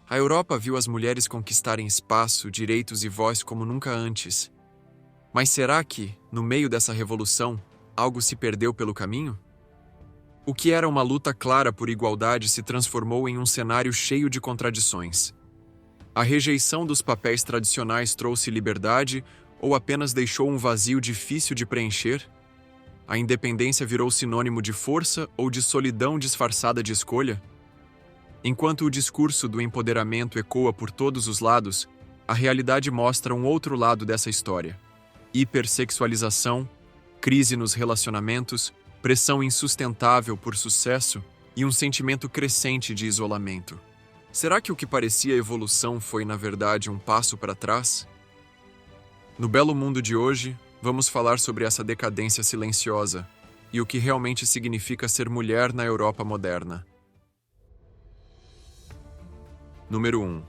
A Europa viu as mulheres conquistarem espaço, direitos e voz como nunca antes. Mas será que, no meio dessa revolução, algo se perdeu pelo caminho? O que era uma luta clara por igualdade se transformou em um cenário cheio de contradições. A rejeição dos papéis tradicionais trouxe liberdade ou apenas deixou um vazio difícil de preencher? A independência virou sinônimo de força ou de solidão disfarçada de escolha? Enquanto o discurso do empoderamento ecoa por todos os lados, a realidade mostra um outro lado dessa história. Hipersexualização, crise nos relacionamentos, pressão insustentável por sucesso e um sentimento crescente de isolamento. Será que o que parecia evolução foi, na verdade, um passo para trás? No belo mundo de hoje, vamos falar sobre essa decadência silenciosa e o que realmente significa ser mulher na Europa moderna. Número 1.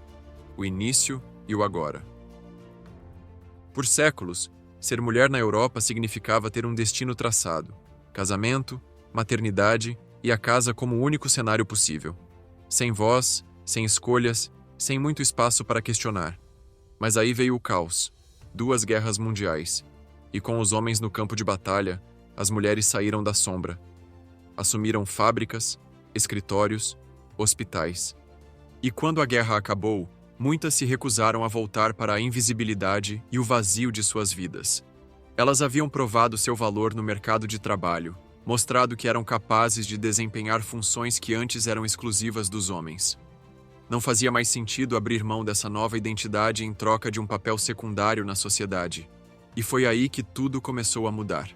O início e o agora. Por séculos, ser mulher na Europa significava ter um destino traçado: casamento, maternidade e a casa como o único cenário possível. Sem voz, sem escolhas, sem muito espaço para questionar. Mas aí veio o caos, 2 guerras mundiais, e com os homens no campo de batalha, as mulheres saíram da sombra. Assumiram fábricas, escritórios, hospitais. E quando a guerra acabou, muitas se recusaram a voltar para a invisibilidade e o vazio de suas vidas. Elas haviam provado seu valor no mercado de trabalho, mostrado que eram capazes de desempenhar funções que antes eram exclusivas dos homens. Não fazia mais sentido abrir mão dessa nova identidade em troca de um papel secundário na sociedade. E foi aí que tudo começou a mudar.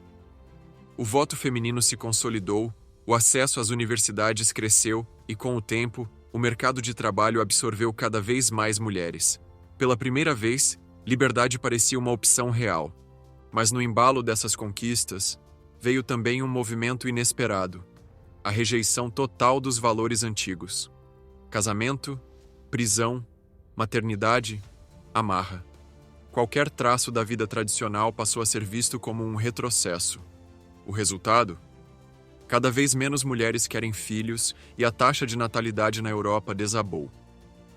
O voto feminino se consolidou, o acesso às universidades cresceu e, com o tempo, o mercado de trabalho absorveu cada vez mais mulheres. Pela primeira vez, liberdade parecia uma opção real. Mas no embalo dessas conquistas, veio também um movimento inesperado: a rejeição total dos valores antigos. Casamento, prisão, maternidade, amarra. Qualquer traço da vida tradicional passou a ser visto como um retrocesso. O resultado? Cada vez menos mulheres querem filhos e a taxa de natalidade na Europa desabou.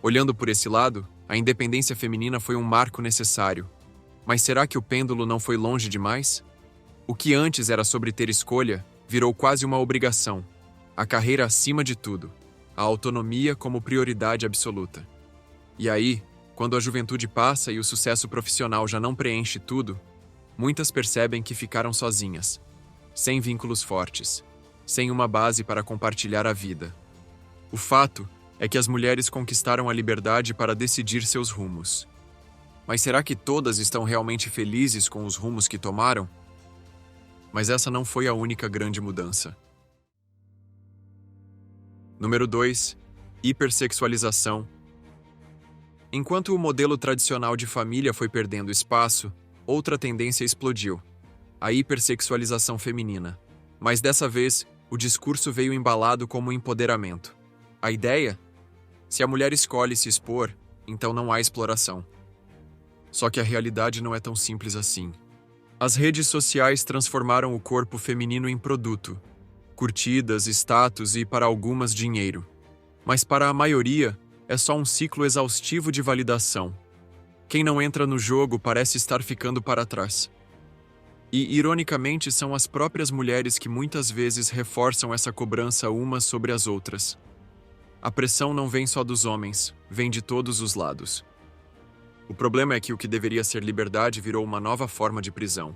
Olhando por esse lado, a independência feminina foi um marco necessário. Mas será que o pêndulo não foi longe demais? O que antes era sobre ter escolha, virou quase uma obrigação. A carreira acima de tudo. A autonomia como prioridade absoluta. E aí, quando a juventude passa e o sucesso profissional já não preenche tudo, muitas percebem que ficaram sozinhas, sem vínculos fortes, sem uma base para compartilhar a vida. O fato é que as mulheres conquistaram a liberdade para decidir seus rumos. Mas será que todas estão realmente felizes com os rumos que tomaram? Mas essa não foi a única grande mudança. Número 2. Hipersexualização. Enquanto o modelo tradicional de família foi perdendo espaço, outra tendência explodiu: a hipersexualização feminina. Mas dessa vez, o discurso veio embalado como empoderamento. A ideia? Se a mulher escolhe se expor, então não há exploração. Só que a realidade não é tão simples assim. As redes sociais transformaram o corpo feminino em produto. Curtidas, status e, para algumas, dinheiro. Mas para a maioria, é só um ciclo exaustivo de validação. Quem não entra no jogo parece estar ficando para trás. E, ironicamente, são as próprias mulheres que muitas vezes reforçam essa cobrança umas sobre as outras. A pressão não vem só dos homens, vem de todos os lados. O problema é que o que deveria ser liberdade virou uma nova forma de prisão.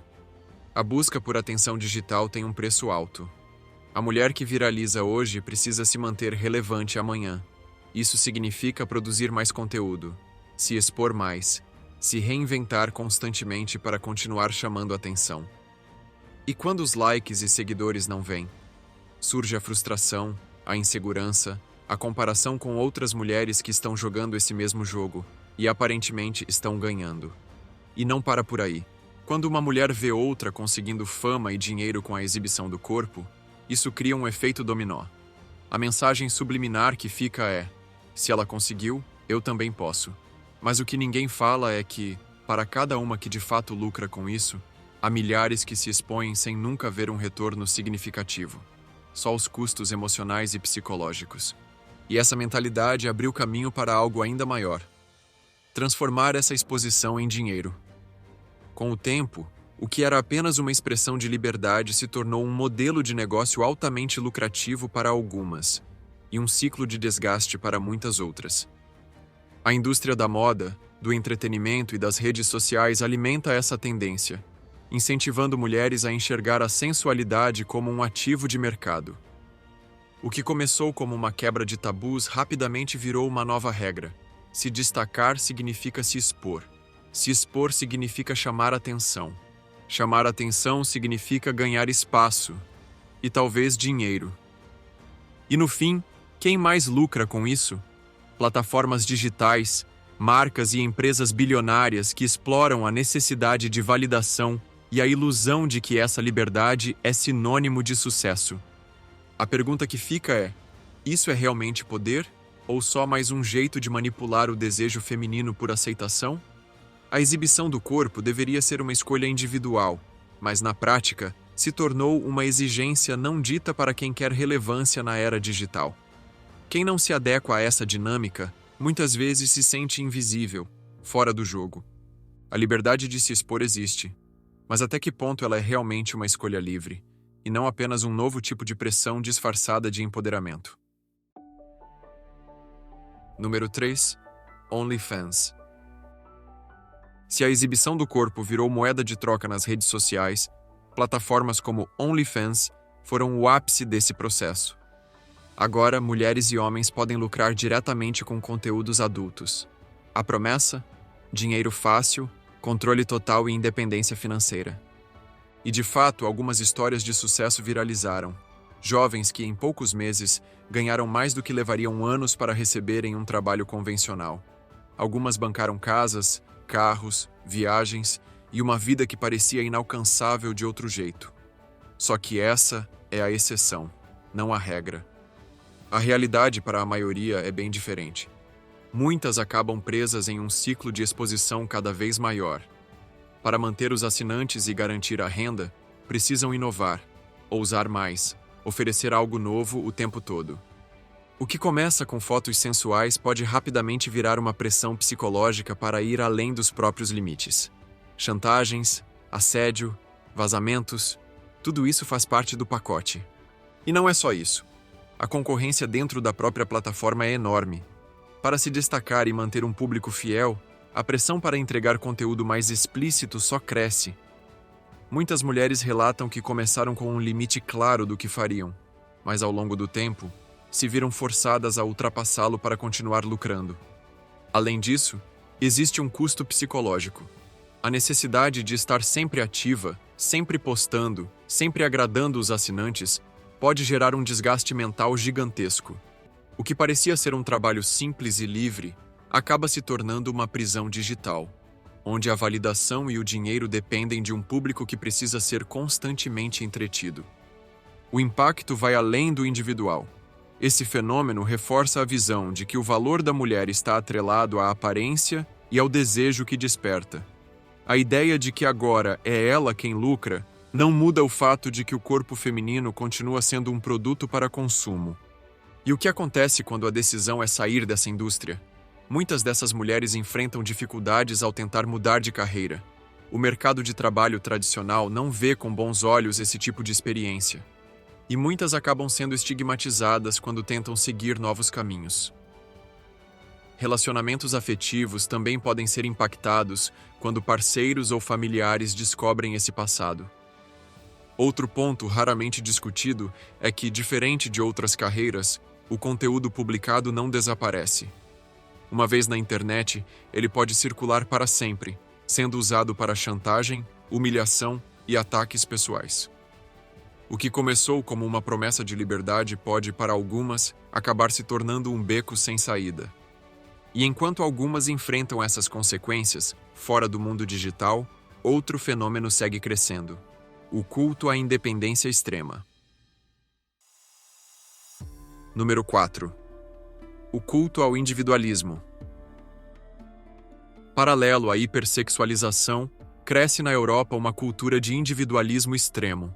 A busca por atenção digital tem um preço alto. A mulher que viraliza hoje precisa se manter relevante amanhã. Isso significa produzir mais conteúdo, se expor mais, se reinventar constantemente para continuar chamando atenção. E quando os likes e seguidores não vêm? Surge a frustração, a insegurança, a comparação com outras mulheres que estão jogando esse mesmo jogo e aparentemente estão ganhando. E não para por aí. Quando uma mulher vê outra conseguindo fama e dinheiro com a exibição do corpo, isso cria um efeito dominó. A mensagem subliminar que fica é: se ela conseguiu, eu também posso. Mas o que ninguém fala é que, para cada uma que de fato lucra com isso, há milhares que se expõem sem nunca ver um retorno significativo. Só os custos emocionais e psicológicos. E essa mentalidade abriu caminho para algo ainda maior: transformar essa exposição em dinheiro. Com o tempo, o que era apenas uma expressão de liberdade se tornou um modelo de negócio altamente lucrativo para algumas, e um ciclo de desgaste para muitas outras. A indústria da moda, do entretenimento e das redes sociais alimenta essa tendência, incentivando mulheres a enxergar a sensualidade como um ativo de mercado. O que começou como uma quebra de tabus rapidamente virou uma nova regra. Se destacar significa se expor. Se expor significa chamar atenção. Chamar atenção significa ganhar espaço e talvez dinheiro. E no fim, quem mais lucra com isso? Plataformas digitais, marcas e empresas bilionárias que exploram a necessidade de validação e a ilusão de que essa liberdade é sinônimo de sucesso. A pergunta que fica é: isso é realmente poder? Ou só mais um jeito de manipular o desejo feminino por aceitação? A exibição do corpo deveria ser uma escolha individual, mas na prática se tornou uma exigência não dita para quem quer relevância na era digital. Quem não se adequa a essa dinâmica, muitas vezes se sente invisível, fora do jogo. A liberdade de se expor existe, mas até que ponto ela é realmente uma escolha livre, e não apenas um novo tipo de pressão disfarçada de empoderamento? Número 3. OnlyFans. Se a exibição do corpo virou moeda de troca nas redes sociais, plataformas como OnlyFans foram o ápice desse processo. Agora, mulheres e homens podem lucrar diretamente com conteúdos adultos. A promessa? Dinheiro fácil, controle total e independência financeira. E de fato, algumas histórias de sucesso viralizaram. Jovens que, em poucos meses, ganharam mais do que levariam anos para receber em um trabalho convencional. Algumas bancaram casas, carros, viagens e uma vida que parecia inalcançável de outro jeito. Só que essa é a exceção, não a regra. A realidade para a maioria é bem diferente. Muitas acabam presas em um ciclo de exposição cada vez maior. Para manter os assinantes e garantir a renda, precisam inovar, ousar mais, oferecer algo novo o tempo todo. O que começa com fotos sensuais pode rapidamente virar uma pressão psicológica para ir além dos próprios limites. Chantagens, assédio, vazamentos, tudo isso faz parte do pacote. E não é só isso. A concorrência dentro da própria plataforma é enorme. Para se destacar e manter um público fiel, a pressão para entregar conteúdo mais explícito só cresce. Muitas mulheres relatam que começaram com um limite claro do que fariam, mas ao longo do tempo, se viram forçadas a ultrapassá-lo para continuar lucrando. Além disso, existe um custo psicológico. A necessidade de estar sempre ativa, sempre postando, sempre agradando os assinantes, pode gerar um desgaste mental gigantesco. O que parecia ser um trabalho simples e livre, acaba se tornando uma prisão digital, onde a validação e o dinheiro dependem de um público que precisa ser constantemente entretido. O impacto vai além do individual. Esse fenômeno reforça a visão de que o valor da mulher está atrelado à aparência e ao desejo que desperta. A ideia de que agora é ela quem lucra não muda o fato de que o corpo feminino continua sendo um produto para consumo. E o que acontece quando a decisão é sair dessa indústria? Muitas dessas mulheres enfrentam dificuldades ao tentar mudar de carreira. O mercado de trabalho tradicional não vê com bons olhos esse tipo de experiência. E muitas acabam sendo estigmatizadas quando tentam seguir novos caminhos. Relacionamentos afetivos também podem ser impactados quando parceiros ou familiares descobrem esse passado. Outro ponto raramente discutido é que, diferente de outras carreiras, o conteúdo publicado não desaparece. Uma vez na internet, ele pode circular para sempre, sendo usado para chantagem, humilhação e ataques pessoais. O que começou como uma promessa de liberdade pode, para algumas, acabar se tornando um beco sem saída. E enquanto algumas enfrentam essas consequências, fora do mundo digital, outro fenômeno segue crescendo: o culto à independência extrema. Número 4. O culto ao individualismo. Paralelo à hipersexualização, cresce na Europa uma cultura de individualismo extremo.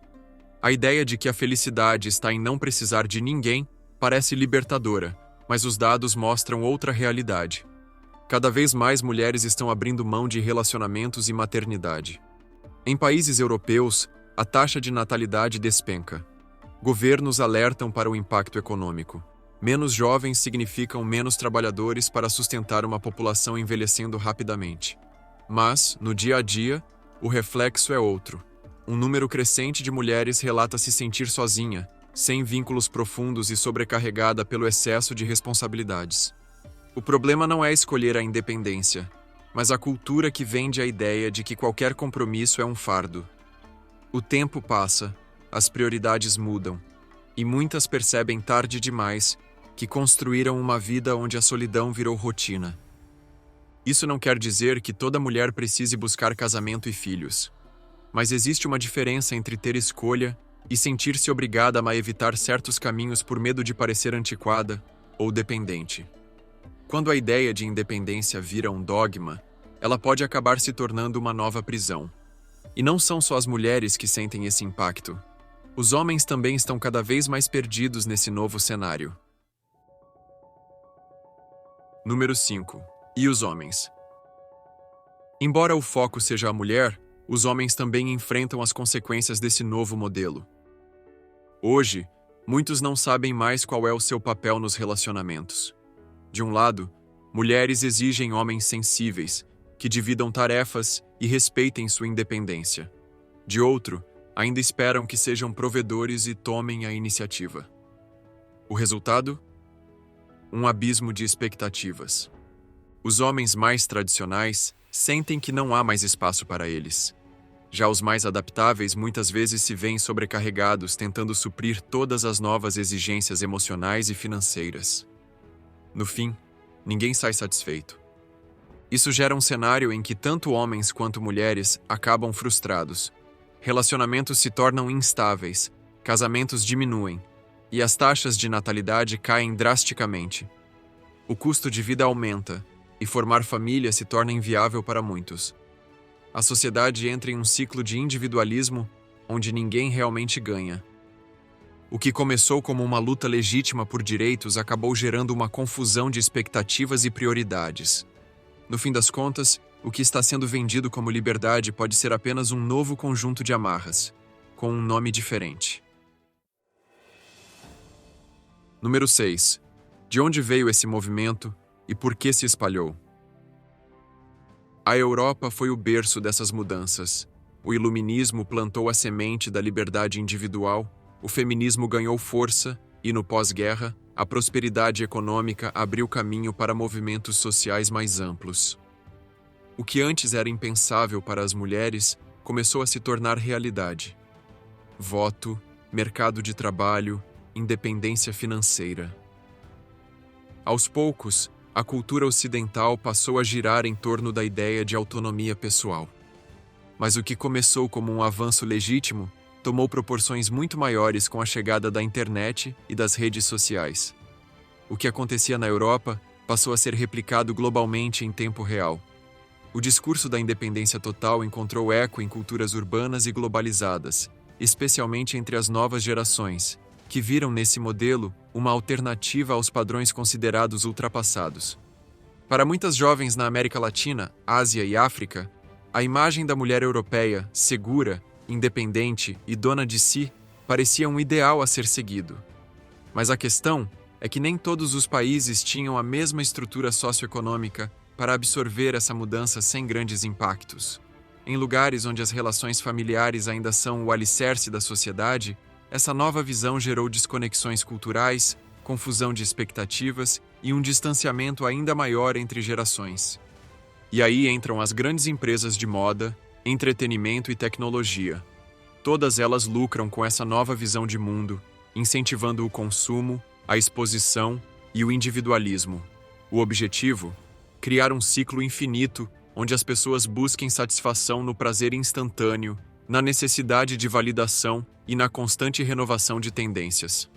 A ideia de que a felicidade está em não precisar de ninguém parece libertadora, Mas os dados mostram outra realidade. Cada vez mais mulheres estão abrindo mão de relacionamentos e maternidade. Em países europeus, a taxa de natalidade despenca. Governos alertam para o impacto econômico. Menos jovens significam menos trabalhadores para sustentar uma população envelhecendo rapidamente. Mas, no dia a dia, o reflexo é outro. Um número crescente de mulheres relata se sentir sozinha, sem vínculos profundos e sobrecarregada pelo excesso de responsabilidades. O problema não é escolher a independência, mas a cultura que vende a ideia de que qualquer compromisso é um fardo. O tempo passa, as prioridades mudam, e muitas percebem tarde demais que construíram uma vida onde a solidão virou rotina. Isso não quer dizer que toda mulher precise buscar casamento e filhos. Mas existe uma diferença entre ter escolha e sentir-se obrigada a evitar certos caminhos por medo de parecer antiquada ou dependente. Quando a ideia de independência vira um dogma, ela pode acabar se tornando uma nova prisão. E não são só as mulheres que sentem esse impacto. Os homens também estão cada vez mais perdidos nesse novo cenário. Número 5. E os homens? Embora o foco seja a mulher, os homens também enfrentam as consequências desse novo modelo. Hoje, muitos não sabem mais qual é o seu papel nos relacionamentos. De um lado, mulheres exigem homens sensíveis, que dividam tarefas e respeitem sua independência. De outro, ainda esperam que sejam provedores e tomem a iniciativa. O resultado? Um abismo de expectativas. Os homens mais tradicionais sentem que não há mais espaço para eles. Já os mais adaptáveis muitas vezes se veem sobrecarregados tentando suprir todas as novas exigências emocionais e financeiras. No fim, ninguém sai satisfeito. Isso gera um cenário em que tanto homens quanto mulheres acabam frustrados. Relacionamentos se tornam instáveis, casamentos diminuem, e as taxas de natalidade caem drasticamente. O custo de vida aumenta, e formar família se torna inviável para muitos. A sociedade entra em um ciclo de individualismo onde ninguém realmente ganha. O que começou como uma luta legítima por direitos acabou gerando uma confusão de expectativas e prioridades. No fim das contas, o que está sendo vendido como liberdade pode ser apenas um novo conjunto de amarras, com um nome diferente. Número 6. De onde veio esse movimento e por que se espalhou? A Europa foi o berço dessas mudanças. O iluminismo plantou a semente da liberdade individual, o feminismo ganhou força e, no pós-guerra, a prosperidade econômica abriu caminho para movimentos sociais mais amplos. O que antes era impensável para as mulheres começou a se tornar realidade. Voto, mercado de trabalho, independência financeira. Aos poucos, a cultura ocidental passou a girar em torno da ideia de autonomia pessoal. Mas o que começou como um avanço legítimo tomou proporções muito maiores com a chegada da internet e das redes sociais. O que acontecia na Europa passou a ser replicado globalmente em tempo real. O discurso da independência total encontrou eco em culturas urbanas e globalizadas, especialmente entre as novas gerações, que viram nesse modelo uma alternativa aos padrões considerados ultrapassados. Para muitas jovens na América Latina, Ásia e África, a imagem da mulher europeia, segura, independente e dona de si, parecia um ideal a ser seguido. Mas a questão é que nem todos os países tinham a mesma estrutura socioeconômica para absorver essa mudança sem grandes impactos. Em lugares onde as relações familiares ainda são o alicerce da sociedade, essa nova visão gerou desconexões culturais, confusão de expectativas e um distanciamento ainda maior entre gerações. E aí entram as grandes empresas de moda, entretenimento e tecnologia. Todas elas lucram com essa nova visão de mundo, incentivando o consumo, a exposição e o individualismo. O objetivo? Criar um ciclo infinito onde as pessoas busquem satisfação no prazer instantâneo, na necessidade de validação e na constante renovação de tendências.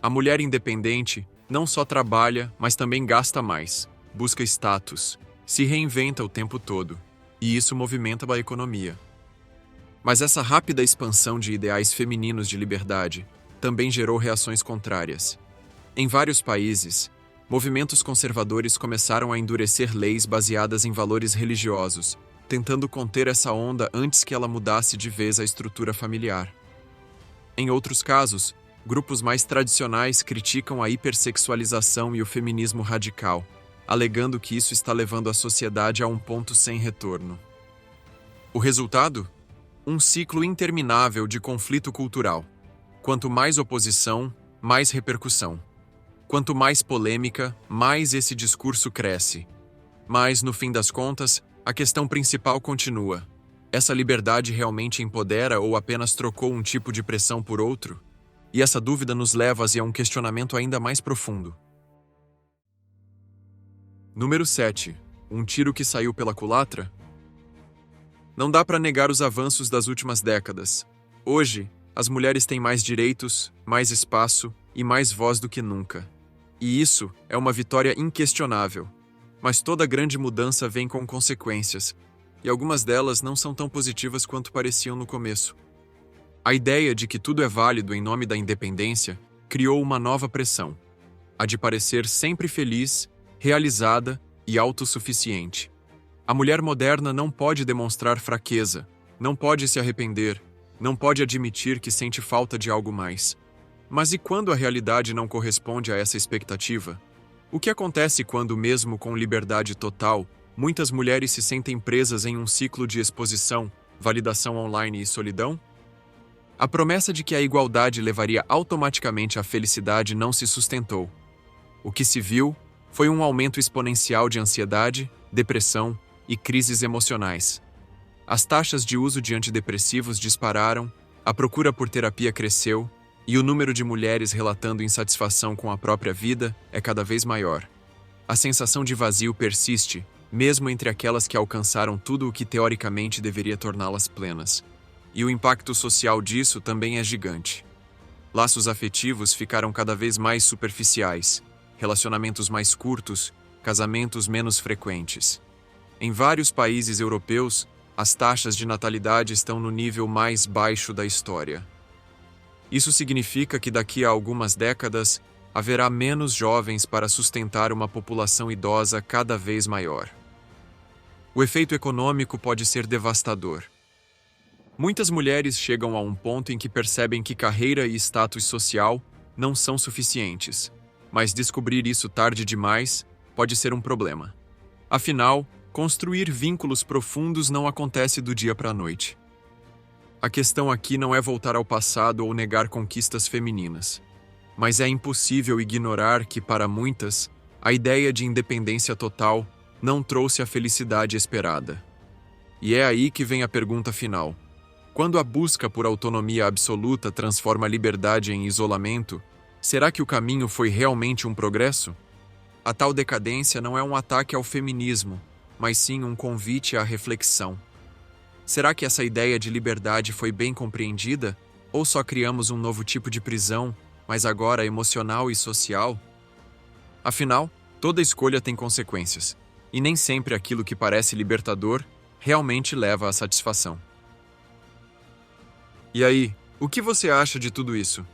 A mulher independente não só trabalha, mas também gasta mais, busca status, se reinventa o tempo todo, e isso movimenta a economia. Mas essa rápida expansão de ideais femininos de liberdade também gerou reações contrárias. Em vários países, movimentos conservadores começaram a endurecer leis baseadas em valores religiosos, tentando conter essa onda antes que ela mudasse de vez a estrutura familiar. Em outros casos, grupos mais tradicionais criticam a hipersexualização e o feminismo radical, alegando que isso está levando a sociedade a um ponto sem retorno. O resultado? Um ciclo interminável de conflito cultural. Quanto mais oposição, mais repercussão. Quanto mais polêmica, mais esse discurso cresce. Mas, no fim das contas, a questão principal continua. Essa liberdade realmente empodera ou apenas trocou um tipo de pressão por outro? E essa dúvida nos leva a um questionamento ainda mais profundo. Número 7. Um tiro que saiu pela culatra? Não dá para negar os avanços das últimas décadas. Hoje, as mulheres têm mais direitos, mais espaço e mais voz do que nunca. E isso é uma vitória inquestionável. Mas toda grande mudança vem com consequências, e algumas delas não são tão positivas quanto pareciam no começo. A ideia de que tudo é válido em nome da independência criou uma nova pressão, a de parecer sempre feliz, realizada e autossuficiente. A mulher moderna não pode demonstrar fraqueza, não pode se arrepender, não pode admitir que sente falta de algo mais. Mas e quando a realidade não corresponde a essa expectativa? O que acontece quando, mesmo com liberdade total, muitas mulheres se sentem presas em um ciclo de exposição, validação online e solidão? A promessa de que a igualdade levaria automaticamente à felicidade não se sustentou. O que se viu foi um aumento exponencial de ansiedade, depressão e crises emocionais. As taxas de uso de antidepressivos dispararam, a procura por terapia cresceu e o número de mulheres relatando insatisfação com a própria vida é cada vez maior. A sensação de vazio persiste, mesmo entre aquelas que alcançaram tudo o que teoricamente deveria torná-las plenas. E o impacto social disso também é gigante. Laços afetivos ficaram cada vez mais superficiais, relacionamentos mais curtos, casamentos menos frequentes. Em vários países europeus, as taxas de natalidade estão no nível mais baixo da história. Isso significa que daqui a algumas décadas haverá menos jovens para sustentar uma população idosa cada vez maior. O efeito econômico pode ser devastador. Muitas mulheres chegam a um ponto em que percebem que carreira e status social não são suficientes, mas descobrir isso tarde demais pode ser um problema. Afinal, construir vínculos profundos não acontece do dia para a noite. A questão aqui não é voltar ao passado ou negar conquistas femininas, mas é impossível ignorar que, para muitas, a ideia de independência total não trouxe a felicidade esperada. E é aí que vem a pergunta final. Quando a busca por autonomia absoluta transforma a liberdade em isolamento, será que o caminho foi realmente um progresso? A tal decadência não é um ataque ao feminismo, mas sim um convite à reflexão. Será que essa ideia de liberdade foi bem compreendida? Ou só criamos um novo tipo de prisão, mas agora emocional e social? Afinal, toda escolha tem consequências, e nem sempre aquilo que parece libertador realmente leva à satisfação. E aí, o que você acha de tudo isso?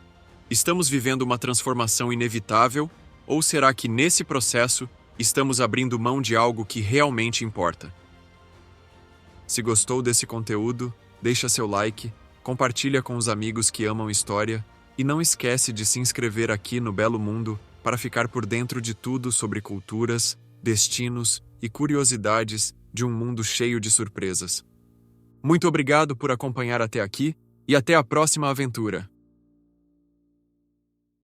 Estamos vivendo uma transformação inevitável, ou será que nesse processo estamos abrindo mão de algo que realmente importa? Se gostou desse conteúdo, deixa seu like, compartilha com os amigos que amam história e não esquece de se inscrever aqui no Belo Mundo para ficar por dentro de tudo sobre culturas, destinos e curiosidades de um mundo cheio de surpresas. Muito obrigado por acompanhar até aqui e até a próxima aventura!